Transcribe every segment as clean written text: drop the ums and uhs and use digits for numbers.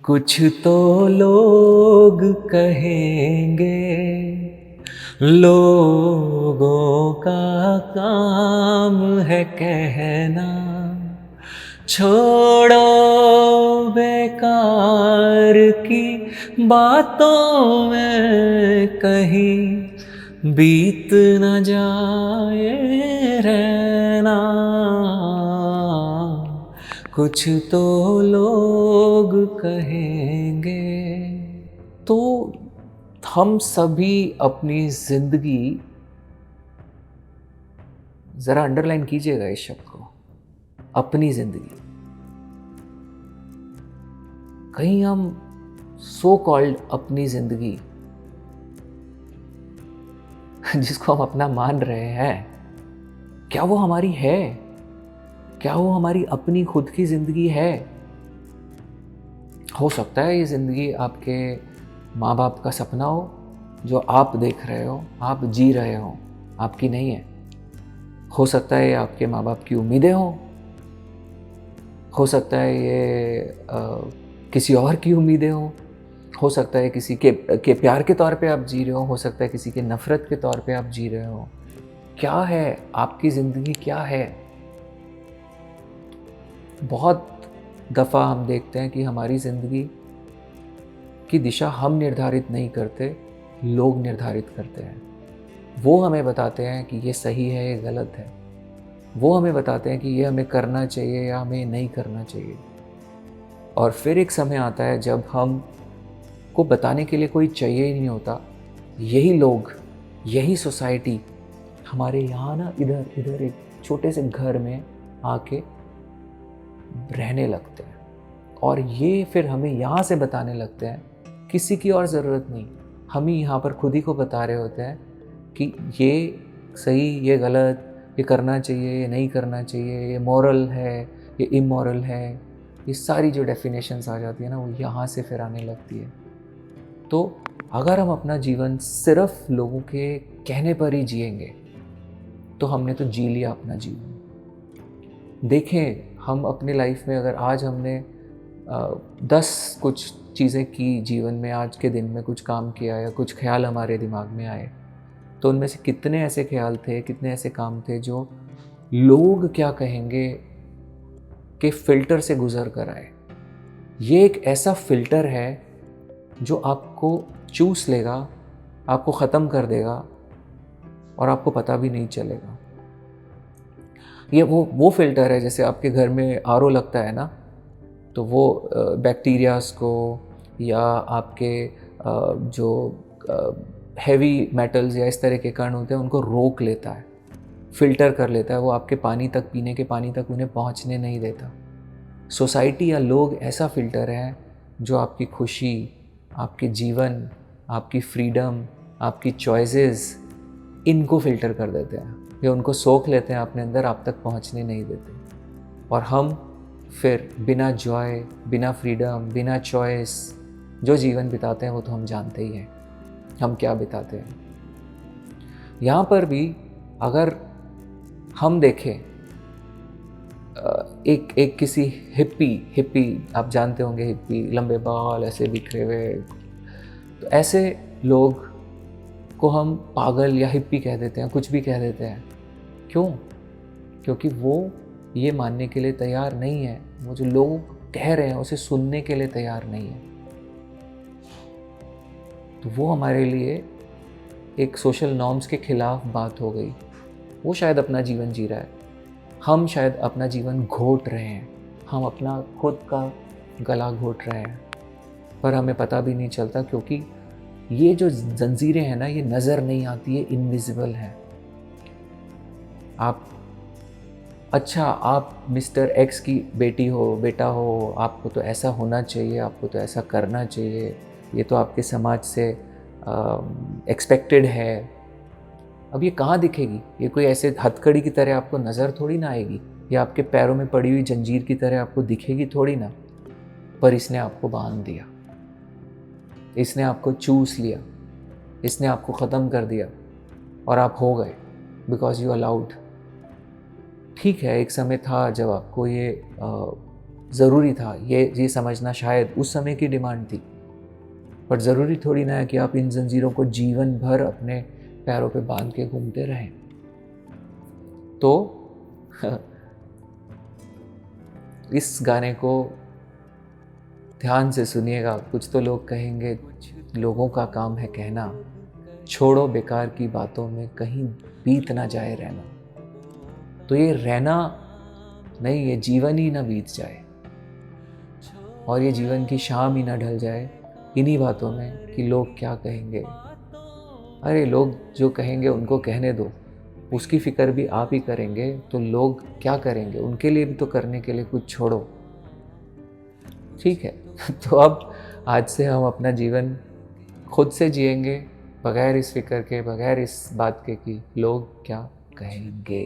कुछ तो लोग कहेंगे, लोगों का काम है कहना। छोड़ो बेकार की बातों में कहीं बीत न जाए रहना। कुछ तो लोग कहेंगे। तो हम सभी अपनी जिंदगी, जरा अंडरलाइन कीजिएगा इस शब्द को, अपनी जिंदगी, कहीं हम सो कॉल्ड अपनी जिंदगी जिसको हम अपना मान रहे हैं, क्या वो हमारी है? क्या वो हमारी अपनी खुद की जिंदगी है? हो सकता है ये जिंदगी आपके माँ बाप का सपना हो, जो आप देख रहे हो, आप जी रहे हो, आपकी नहीं है। हो सकता है ये आपके माँ बाप की उम्मीदें हो सकता है ये किसी और की उम्मीदें हो सकता है किसी के प्यार के तौर पे आप जी रहे हो सकता है किसी के नफ़रत के तौर पे आप जी रहे हो। क्या है आपकी ज़िंदगी, क्या है? बहुत दफ़ा हम देखते हैं कि हमारी ज़िंदगी की दिशा हम निर्धारित नहीं करते, लोग निर्धारित करते हैं। वो हमें बताते हैं कि ये सही है, ये गलत है। वो हमें बताते हैं कि ये हमें करना चाहिए या हमें नहीं करना चाहिए। और फिर एक समय आता है जब हम को बताने के लिए कोई चाहिए ही नहीं होता। यही लोग, यही सोसाइटी हमारे यहाँ ना इधर इधर एक छोटे से घर में आके रहने लगते हैं। और ये फिर हमें यहाँ से बताने लगते हैं, किसी की और ज़रूरत नहीं, हम ही यहाँ पर खुद ही को बता रहे होते हैं कि ये सही, ये गलत, ये करना चाहिए, ये नहीं करना चाहिए, ये मॉरल है, ये इमॉरल है। ये सारी जो डेफिनेशंस आ जाती है ना, वो यहाँ से फिर आने लगती है। तो अगर हम अपना जीवन सिर्फ लोगों के कहने पर ही जिएंगे, तो हमने तो जी लिया अपना जीवन। देखें, हम अपनी लाइफ में अगर आज हमने 10 कुछ चीज़ें की जीवन में, आज के दिन में कुछ काम किया या कुछ ख्याल हमारे दिमाग में आए, तो उनमें से कितने ऐसे ख्याल थे, कितने ऐसे काम थे जो लोग क्या कहेंगे के फ़िल्टर से गुज़र कर आए। ये एक ऐसा फ़िल्टर है जो आपको चूस लेगा, आपको ख़त्म कर देगा और आपको पता भी नहीं चलेगा। ये वो फ़िल्टर है, जैसे आपके घर में आरओ लगता है ना, तो वो बैक्टीरियाज़ को या आपके जो हैवी मेटल्स या इस तरह के कण होते हैं उनको रोक लेता है, फ़िल्टर कर लेता है। वो आपके पानी तक, पीने के पानी तक उन्हें पहुंचने नहीं देता। सोसाइटी या लोग ऐसा फ़िल्टर है जो आपकी खुशी, आपके जीवन, आपकी फ्रीडम, आपकी चॉइसेस, इनको फ़िल्टर कर देते हैं। ये उनको सोख लेते हैं अपने अंदर, आप तक पहुंचने नहीं देते। और हम फिर बिना जॉय, बिना फ्रीडम, बिना चॉइस जो जीवन बिताते हैं, वो तो हम जानते ही हैं हम क्या बिताते हैं। यहाँ पर भी अगर हम देखें, एक किसी हिप्पी आप जानते होंगे, हिप्पी, लंबे बाल, ऐसे बिखरे हुए, तो ऐसे लोग को हम पागल या हिप्पी कह देते हैं, कुछ भी कह देते हैं। क्यों? क्योंकि वो ये मानने के लिए तैयार नहीं है, वो जो लोग कह रहे हैं उसे सुनने के लिए तैयार नहीं है। तो वो हमारे लिए एक सोशल नॉर्म्स के खिलाफ बात हो गई। वो शायद अपना जीवन जी रहा है, हम शायद अपना जीवन घोट रहे हैं, हम अपना खुद का गला घोट रहे हैं, पर हमें पता भी नहीं चलता, क्योंकि ये जो जंजीरें हैं ना, ये नज़र नहीं आती है, इनविजिबल है। आप मिस्टर एक्स की बेटी हो, बेटा हो, आपको तो ऐसा होना चाहिए, आपको तो ऐसा करना चाहिए, ये तो आपके समाज से एक्सपेक्टेड है। अब ये कहाँ दिखेगी? ये कोई ऐसे हथकड़ी की तरह आपको नज़र थोड़ी ना आएगी, या आपके पैरों में पड़ी हुई जंजीर की तरह आपको दिखेगी थोड़ी ना। पर इसने आपको बांध दिया, इसने आपको चूस लिया, इसने आपको ख़त्म कर दिया और आप हो गए, बिकॉज यू अलाउड। ठीक है, एक समय था जब आपको ये ज़रूरी था, ये समझना शायद उस समय की डिमांड थी। पर ज़रूरी थोड़ी ना है कि आप इन ज़ंजीरों को जीवन भर अपने पैरों पे बांध के घूमते रहें। तो इस गाने को ध्यान से सुनिएगा। कुछ तो लोग कहेंगे, लोगों का काम है कहना, छोड़ो बेकार की बातों में कहीं बीत ना जाए रहना। तो ये रहना नहीं, ये जीवन ही ना बीत जाए और ये जीवन की शाम ही ना ढल जाए इन्हीं बातों में कि लोग क्या कहेंगे। अरे लोग जो कहेंगे उनको कहने दो, उसकी फ़िक्र भी आप ही करेंगे तो लोग क्या करेंगे, उनके लिए भी तो करने के लिए कुछ छोड़ो। ठीक है। तो अब आज से हम अपना जीवन खुद से जिएंगे, बगैर इस फ़िक्र के, बगैर इस बात के कि लोग क्या कहेंगे।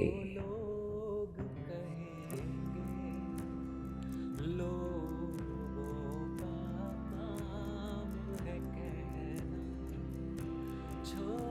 छोड़ो